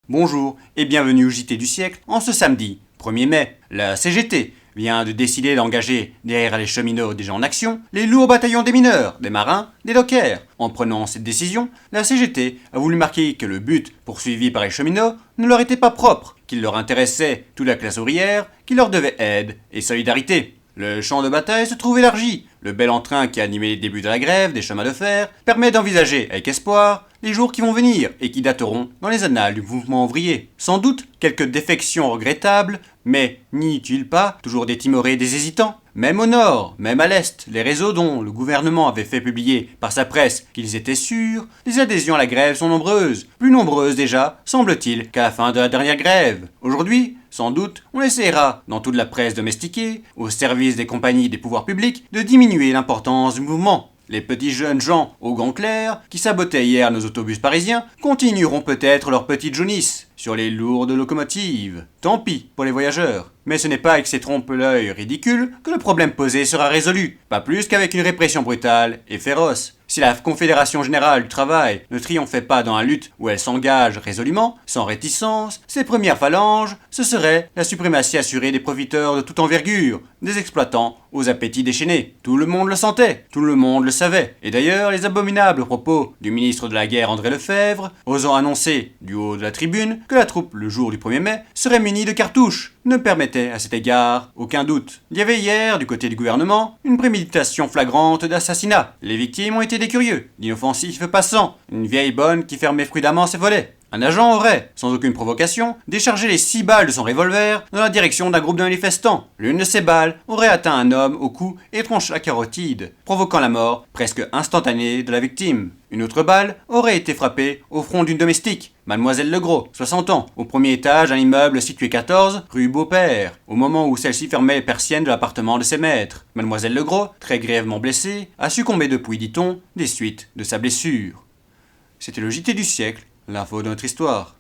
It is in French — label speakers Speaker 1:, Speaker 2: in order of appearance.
Speaker 1: Bonjour et bienvenue au JT du siècle en ce samedi 1er mai. La CGT vient de décider d'engager derrière les cheminots déjà en action les lourds bataillons des mineurs, des marins, des dockers. En prenant cette décision, la CGT a voulu marquer que le but poursuivi par les cheminots ne leur était pas propre, qu'il leur intéressait toute la classe ouvrière, qui leur devait aide et solidarité. Le champ de bataille se trouve élargi. Le bel entrain qui a animé les débuts de la grève des chemins de fer permet d'envisager avec espoir les jours qui vont venir et qui dateront dans les annales du mouvement ouvrier. Sans doute quelques défections regrettables, mais n'y eut-il pas toujours des timorés et des hésitants? Même au nord, même à l'est, les réseaux dont le gouvernement avait fait publier par sa presse qu'ils étaient sûrs, les adhésions à la grève sont nombreuses, plus nombreuses déjà, semble-t-il, qu'à la fin de la dernière grève. Aujourd'hui, sans doute, on essaiera, dans toute la presse domestiquée, au service des compagnies des pouvoirs publics, de diminuer l'importance du mouvement. Les petits jeunes gens aux gants clairs, qui sabotaient hier nos autobus parisiens, continueront peut-être leur petite jaunisse sur les lourdes locomotives. Tant pis pour les voyageurs. Mais ce n'est pas avec ces trompe-l'œil ridicules que le problème posé sera résolu, pas plus qu'avec une répression brutale et féroce. Si la Confédération Générale du Travail ne triomphait pas dans la lutte où elle s'engage résolument, sans réticence, ses premières phalanges, ce serait la suprématie assurée des profiteurs de toute envergure, des exploitants aux appétits déchaînés. Tout le monde le sentait, tout le monde le savait. Et d'ailleurs, les abominables propos du ministre de la Guerre André Lefebvre, osant annoncer, du haut de la tribune, que la troupe, le jour du 1er mai, serait munie de cartouches, ne permettait à cet égard aucun doute. Il y avait hier, du côté du gouvernement, une préméditation flagrante d'assassinat. Les victimes ont été des curieux, d'inoffensifs passants, une vieille bonne qui fermait prudemment ses volets. Un agent aurait, sans aucune provocation, déchargé les 6 balles de son revolver dans la direction d'un groupe de manifestants. L'une de ces balles aurait atteint un homme au cou et tranché la carotide, provoquant la mort presque instantanée de la victime. Une autre balle aurait été frappée au front d'une domestique, Mademoiselle Legros, 60 ans, au premier étage d'un immeuble situé 14 rue Beaupère, au moment où celle-ci fermait les persiennes de l'appartement de ses maîtres. Mademoiselle Legros, très grièvement blessée, a succombé depuis, dit-on, des suites de sa blessure. C'était le JT du siècle, l'info de notre histoire.